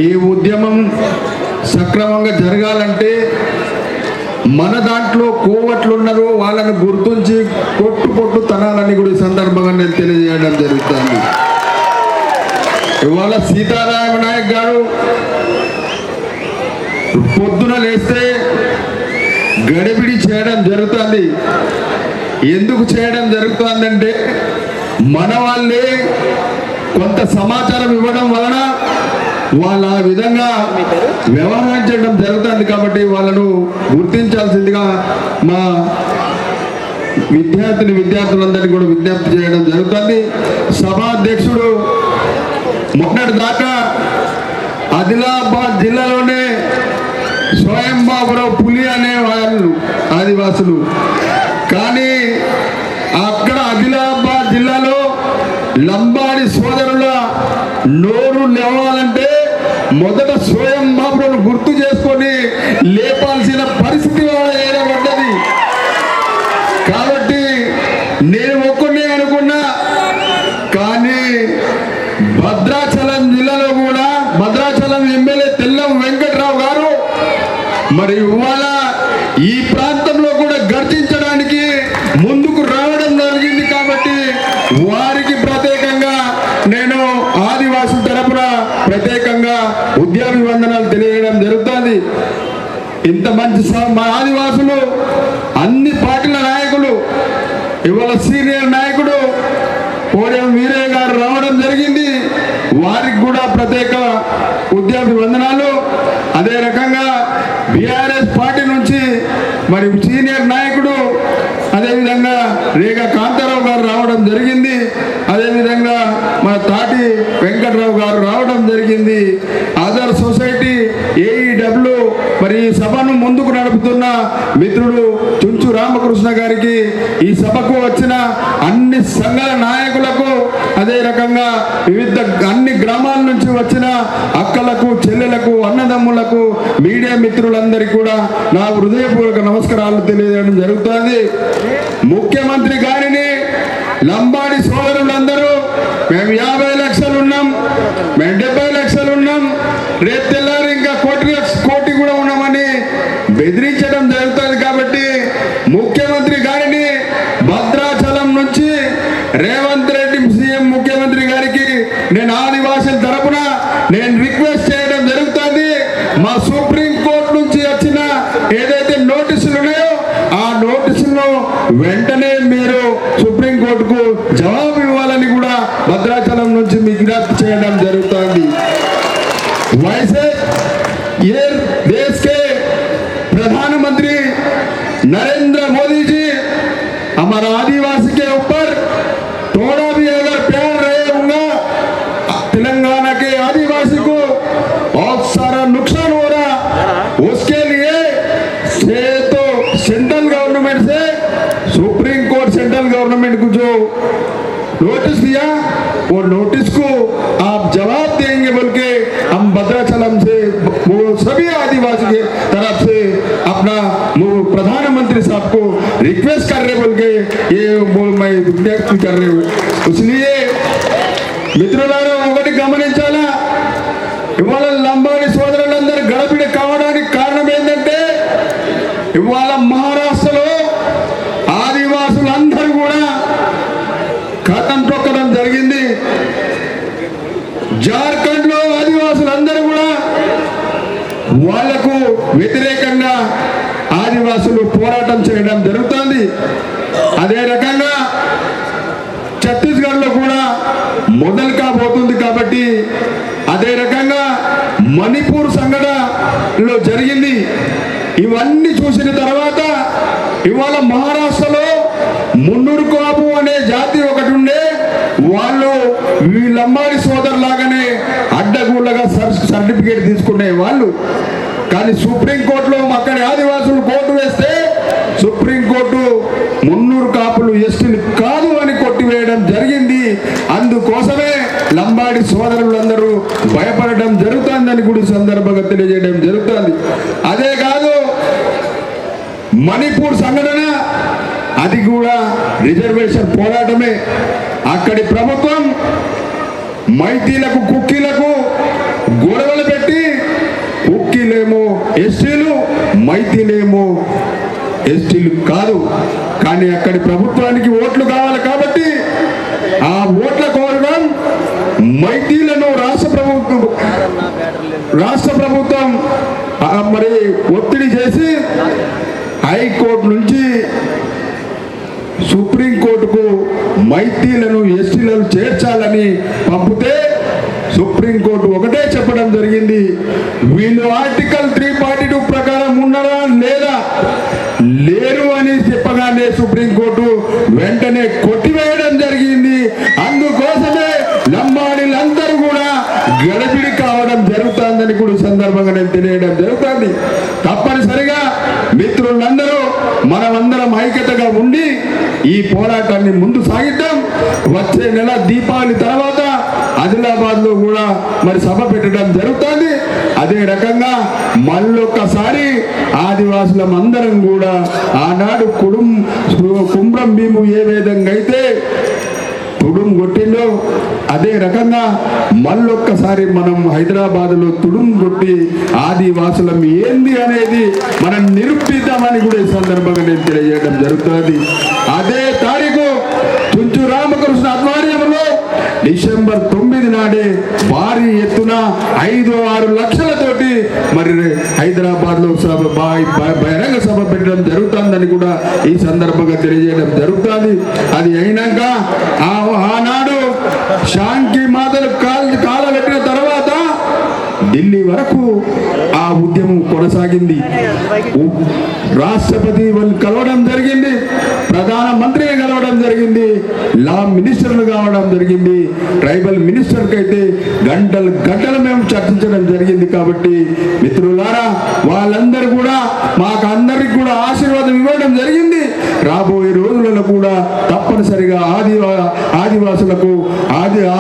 ఈ ఉద్యమం సక్రమంగా జరగాలంటే మన దాంట్లో కోవట్లు ఉన్నారో వాళ్ళని గుర్తించి పొట్టు తనాలని కూడా ఈ సందర్భంగా నేను తెలియజేయడం జరుగుతుంది. ఇవాళ సీతారామ నాయక్ గారు పొద్దున లేస్తే గడిబిడి చేయడం జరుగుతుంది. ఎందుకు చేయడం జరుగుతుందంటే మన వాళ్ళే కొంత సమాచారం ఇవ్వడం వలన వాళ్ళ ఆ విధంగా వ్యవహరించడం జరుగుతుంది. కాబట్టి వాళ్ళను గుర్తించాల్సిందిగా మా విద్యార్థులందరినీ కూడా విజ్ఞప్తి చేయడం జరుగుతుంది. సభాధ్యక్షుడు మొన్నటి దాకా ఆదిలాబాద్ జిల్లాలోనే స్వయంబాబురావు పులి అనే వాళ్ళు ఆదివాసులు, కానీ అక్కడ ఆదిలాబాద్ జిల్లాలో లంబాడి సోదరుల నోరు లేవాలంటే మొదట స్వయంబాబును గుర్తు చేసుకొని లేపాల్సిన పరిస్థితి ఏర్పడ్డది. కాబట్టి నేను ఒక్కనే అనుకున్నా, కానీ భద్రాచలం జిల్లాలో కూడా భద్రాచలం ఎమ్మెల్యే తెల్లం వెంకట్రావు గారు మరి ఇవాళ ఈ ప్రాంతంలో కూడా గర్జించడానికి ముందుకు రావడం జరిగింది. కాబట్టి వారికి ప్రత్యేకంగా నేను ఆదివాసుల తరపున ప్రత్యేకంగా ఉద్యాభివందనాలు తెలియజేయడం జరుగుతుంది. ఇంత మంచి మా ఆదివాసులు అన్ని పార్టీల నాయకులు, ఇవాళ సీనియర్ నాయకుడు కోడెం వీరయ్య గారు రావడం జరిగింది. వారికి కూడా ప్రత్యేక ఉద్యాభివందనాలు. అదే రకంగా బీఆర్ఎస్ పార్టీ నుంచి మరి సీనియర్ నాయకుడు అదేవిధంగా రేగా కాంతారావు గారు రావడం జరిగింది. అదేవిధంగా మన తాటి వెంకట్రావు గారు రావడం జరిగింది. అదర్ సొసైటీ ఏఈడబ్ల్యూ మరి ఈ సభను ముందుకు నడుపుతున్న మిత్రుడు చుంచు రామకృష్ణ గారికి, ఈ సభకు వచ్చిన అన్ని సంఘాల నాయకులకు, అదే రకంగా వివిధ అన్ని గ్రామాల నుంచి వచ్చిన అక్కలకు, చెల్లెలకు, అన్నదమ్ములకు, మీడియా మిత్రులందరికీ కూడా నా హృదయపూర్వక నమస్కారాలు తెలియజేయడం జరుగుతుంది. ముఖ్యమంత్రి గారిని లంబాడి సోదరులందరూ మేము 50 లక్షలు ఉన్నాం, మేము 70 లక్షలు ఉన్నాం, రేపు తెల్లారి ఇంకా కోటి కూడా ఉన్నామని బెదిరించడం జరుగుతుంది. కాబట్టి ముఖ్యమంత్రి గారిని భద్రాచలం నుంచి రేవంత్ రెడ్డి సీఎం ముఖ్యమంత్రి గారికి నేను ఆదివాసుల తరపున నేను రిక్వెస్ట్ చేయడం జరుగుతుంది. మా సుప్రీం కోర్టు నుంచి వచ్చిన ఏదైతే నోటీసులు ఉన్నాయో ఆ నోటీసులను వెంటనే మీరు సుప్రీం కోర్టుకు జవాబు ఇవ్వాలని కూడా భద్రాచలం నుంచి విజ్ఞప్తి చేయడం జరుగుతుంది. वैसे ये देश के प्रधानमंत्री नरेंद्र मोदी जी हमारा आदिवासी के ऊपर थोड़ा भी अगर प्यार रहेगा, तेलंगाना के आदिवासी को बहुत सारा नुकसान हो रहा, उसके लिए से तो सेंट्रल गवर्नमेंट से सुप्रीम कोर्ट सेंट्रल गवर्नमेंट को जो नोटिस दिया वो नोटिस को आप जवाब देंगे बोल के हम भद्राचलम से वो सभी आदिवासी के तरफ से अपना प्रधानमंत्री साहब को रिक्वेस्ट कर रहे बोल के ये मैं विज्ञप्ति कर रहे हूँ. इसलिए మిత్రులారా ఒకటి గమనించాలా, ఇవాళ లంబాడి సోదరులందరూ గడబిడ కావడానికి కారణం ఏంటంటే ఇవాళ మహారాష్ట్రలో ఆదివాసులందరూ కూడా కథం తొక్కడం జరిగింది. జార్ఖండ్ లో ఆదివాసులందరూ కూడా వాళ్లకు వ్యతిరేకంగా ఆదివాసులు పోరాటం చేయడం జరుగుతుంది. అదే రకంగా ఛత్తీస్గఢ్ లో కూడా మొదలు కాబోతుంది. కాబట్టి అదే రకంగా మణిపూర్ సంఘటనలో జరిగింది. ఇవన్నీ చూసిన తర్వాత ఇవాళ మహారాష్ట్రలో మున్నూరు కాపు అనే జాతి ఒకటి ఉండే, వాళ్ళు వీళ్ళంబాడి సోదరులాగానే అడ్డగూళ్ళగా సర్టిఫికేట్ తీసుకునే వాళ్ళు. కానీ సుప్రీంకోర్టులో అక్కడి ఆదివాసులు కోర్టు వేస్తే సుప్రీంకోర్టు మున్నూరు కాపులు ఎస్టీలు కాదు అని కొట్టివేయడం జరిగింది. అందుకోసమే లంబాడి సోదరులందరూ భయపడడం జరుగుతుందని కూడా సందర్భంగా తెలియజేయడం జరుగుతుంది. అదే కాదు, మణిపూర్ సంఘటన అది కూడా రిజర్వేషన్ పోరాటమే. అక్కడి ప్రభుత్వం మైతీలకు కుక్కీలకు గొడవలు పెట్టి కుక్కీలేమో ఎస్టీలు, మైతీలేమో ఎస్టీలు కాదు. కానీ అక్కడి ప్రభుత్వానికి ఓట్లు కావాలి కాబట్టి ఆ ఓట్ల కోసం మైతీలను రాష్ట్ర ప్రభుత్వం మరి ఒత్తిడి చేసి హైకోర్టు నుంచి సుప్రీంకోర్టుకు మైతీలను ఎస్టీలను చేర్చాలని పంపితే సుప్రీంకోర్టు ఒకటే చెప్పడం జరిగింది, వీళ్ళు ఆర్టికల్ 342 ప్రకారం ఉన్నారా లేదా, లేరు అని చెప్పగానే సుప్రీంకోర్టు వెంటనే కొట్టివేయడం జరిగింది. అందుకోసమే లంబాడీలందరూ కూడా గడబిడి కావడం జరుగుతుందని కూడా సందర్భంగా నేను తెలియడం జరుగుతుంది. తప్పనిసరిగా మిత్రులందరూ మనమందరం ఐక్యతగా ఉండి ఈ పోరాటాన్ని ముందు సాగిద్దాం. వచ్చే నెల దీపావళి తర్వాత ఆదిలాబాద్ లో కూడా మరి సభ పెట్టడం జరుగుతుంది. అదే రకంగా మళ్ళొక్కసారి ఆదివాసులం అందరం కూడా ఆనాడు కుమ్రం భీము ఏ విధంగా అయితే తుడుం కొట్టిందో అదే రకంగా మళ్ళొక్కసారి మనం హైదరాబాద్లో తుడుం కొట్టి ఆదివాసులం ఏంది అనేది మనం నిరూపిద్దామని కూడా ఈ సందర్భంగా నేను తెలియజేయడం జరుగుతుంది. అదే తారీఖు చుంచు రామకృష్ణ ఆధ్వర్యంలో డిసెంబర్ 9 నాడే భారీ ఎత్తున 5-6 లక్షలతోటి మరి హైదరాబాద్ లో బహిరంగ సభ పెట్టడం జరుగుతుందని కూడా ఈ సందర్భంగా తెలియజేయడం జరుగుతుంది. అది అయినాక ఆనాడు శాంతి మాతలు కాల పెట్టిన తర్వాత ఢిల్లీ వరకు ఆ ఉద్యమం కొనసాగింది. రాష్ట్రపతి కలవడం జరిగింది, ప్రధానమంత్రిని కలవడం జరిగింది, లా మినిస్టర్లు కావడం జరిగింది, ట్రైబల్ మినిస్టర్కి అయితే గంటలు మేము చర్చించడం జరిగింది. కాబట్టి మిత్రులారా వాళ్ళందరూ కూడా మాకు అందరికి కూడా ఆశీర్వాదం ఇవ్వడం జరిగింది. రాబోయే రోజులలో కూడా తప్పనిసరిగా ఆదివాసులకు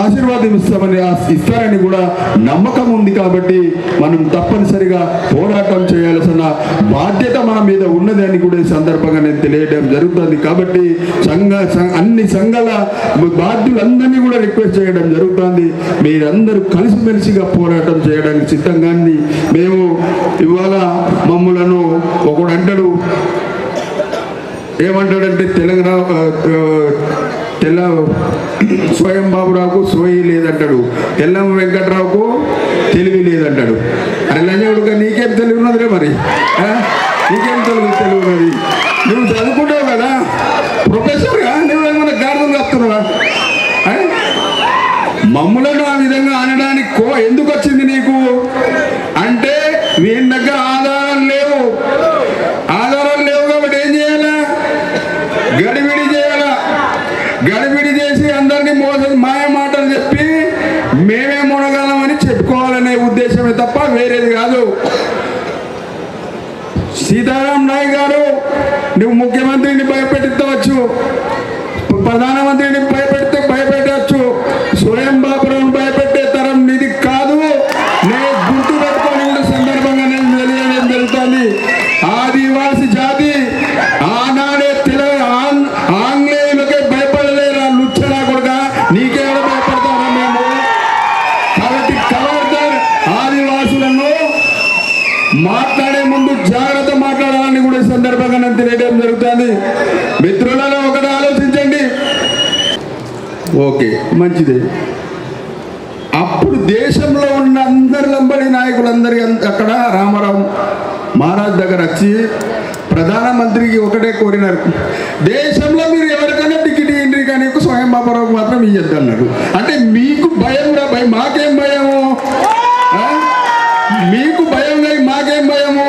ఆశీర్వాదం ఇస్తారని కూడా నమ్మకం ఉంది. కాబట్టి మనం తప్పనిసరిగా పోరాటం చేయాల్సిన బాధ్యత మన మీద ఉన్నది అని కూడా ఈ సందర్భంగా నేను తెలియడం జరుగుతుంది. కాబట్టి అన్ని సంఘాల బాధ్యులందరినీ కూడా రిక్వెస్ట్ చేయడం జరుగుతుంది, మీరందరూ కలిసిమెలిసిగా పోరాటం చేయడానికి సిద్ధంగా. మేము ఇవాళ మమ్మలను ఒకడు అంటాడు, ఏమంటాడంటే స్వయం బాబురావుకు సోయి లేదంటాడు, తెల్లం వెంకట్రావుకు తెలివి లేదంటాడు. అరే లంజవుడుగా నీకేం తెలివి ఉన్నదిలే, మరి నీకేం తెలివి ఉన్నది, నువ్వు చదువుకుంటావు కదా ప్రొఫెసర్గా, నువ్వేమన్నా గార్డెన్ వస్తున్నావా? మమ్ములను ఆ విధంగా అనడానికి ఎందుకు వచ్చింది నీకు అంటే వీని దగ్గర ఆధారాలు లేవు కాబట్టి ఏం చేయాలా? గడిబిడి చేసి అందరినీ మాయ మాటలు చెప్పి మేమే మునగలమని చెప్పుకోవాలనే ఉద్దేశమే తప్ప వేరేది కాదు. సీతారాం నాయక్ గారు, నువ్వు ముఖ్యమంత్రిని భయపెట్టవచ్చు, ప్రధానమంత్రిని భయపెట్టవచ్చు, స్వయం బాబురావును భయపెట్టే తరం నిధి కాదు. నేను గుర్తు పెట్టుకొని కూడా సందర్భంగా నేను తెలియడం జరుగుతుంది. ఆదివాసి జాతి ఆనాడే ఆంగ్లేయులకే భయపడలేరా లుచ్చనా కూడా, నీకేమైనా భయపడతారా మేము? కాబట్టి ఖబర్దార్, ఆదివాసులను మాట్లాడే ముందు జాగ్రత్త మాట్లాడాలని కూడా ఈ సందర్భంగా నేను తెలియడం జరుగుతుంది. మిత్రులలో ఒకటి ఆలోచించండి. ఓకే, మంచిదే. అప్పుడు దేశంలో ఉన్న అందరి లంబడి నాయకులందరి అక్కడ రామారావు మహారాజ్ దగ్గర వచ్చి ప్రధానమంత్రికి ఒకటే కోరినారు, దేశంలో మీరు ఎవరికైనా టికెట్ ఇవ్వండి కానీ స్వయం బాబురావుకు మాత్రం ఇవ్వద్దు అన్నాడు. అంటే మీకు భయం భయం, మాకేం భయము? మీకు భయం లేదు, మాకేం భయము?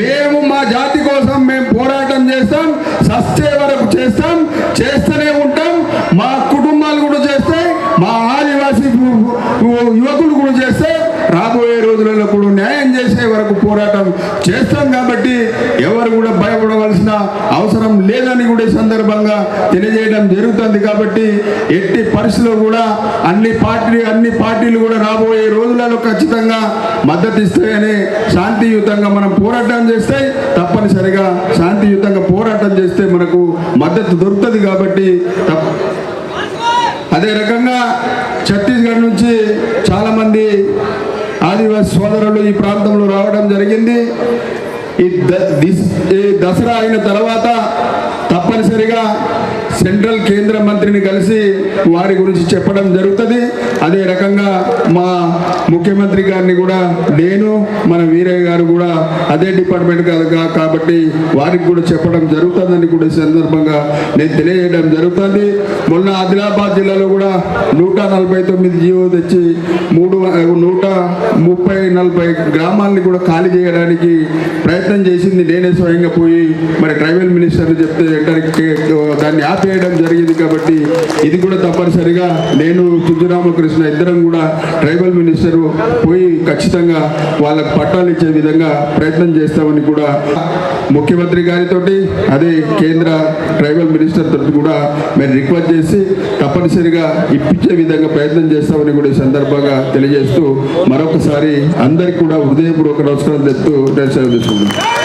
మేము మా జాతి కోసం మేము పోరాటం చేస్తాం, సస్తే వరకు చేస్తాం, చేస్తూనే ఉంటాం. మా కుటుంబాలు కూడా చేస్తాయి, మా ఆదివాసీ యువకులు కూడా చేస్తే రాబోయే రోజులలో కూడా న్యాయం చేసే వరకు పోరాటం చేస్తాం. కాబట్టి ఎవరు కూడా భయపడవలసిన అవసరం లేదని కూడా ఈ సందర్భంగా తెలియజేయడం జరుగుతుంది. కాబట్టి ఎట్టి పరిస్థితుల్లో కూడా అన్ని పార్టీలు కూడా రాబోయే రోజులలో ఖచ్చితంగా మద్దతు ఇస్తాయని, శాంతియుతంగా మనం పోరాటం చేస్తే తప్పనిసరిగా శాంతియుతంగా పోరాటం చేస్తే మనకు మద్దతు దొరుకుతుంది. కాబట్టి అదే రకంగా ఛత్తీస్గఢ్ నుంచి చాలామంది ఆదివాసీ సోదరులు ఈ ప్రాంతంలో రావడం జరిగింది. ఈ దసరా అయిన తర్వాత తప్పనిసరిగా సెంట్రల్ కేంద్ర మంత్రిని కలిసి వారి గురించి చెప్పడం జరుగుతుంది. అదే రకంగా మా ముఖ్యమంత్రి గారిని కూడా నేను మన వీరయ్య గారు కూడా అదే డిపార్ట్మెంట్ కాబట్టి వారికి కూడా చెప్పడం జరుగుతుందని కూడా ఈ సందర్భంగా నేను తెలియజేయడం జరుగుతుంది. మొన్న ఆదిలాబాద్ జిల్లాలో కూడా 149 జీవో తెచ్చి 130-40 గ్రామాలని కూడా ఖాళీ చేయడానికి ప్రయత్నం చేసింది. నేనే స్వయంగా పోయి మరి ట్రైబల్ మినిస్టర్ చెప్తే దాన్ని ఆపేయడం జరిగింది. కాబట్టి ఇది కూడా తప్పనిసరిగా నేను సుజరామకృష్ణ ఇద్దరం కూడా ట్రైబల్ మినిస్టర్ పోయి ఖచ్చితంగా వాళ్ళకు పట్టాలు ఇచ్చే విధంగా ప్రయత్నం చేస్తామని కూడా ముఖ్యమంత్రి గారితో అదే కేంద్ర ట్రైబల్ మినిస్టర్ తోటి కూడా మేము రిక్వెస్ట్ చేసి తప్పనిసరిగా ఇప్పించే విధంగా ప్రయత్నం చేస్తామని కూడా ఈ సందర్భంగా తెలియజేస్తూ మరొకసారి అందరికీ కూడా హృదయపూర్వక నమస్కారం చెప్తూ నేను సెలవు తీసుకుంటున్నాను.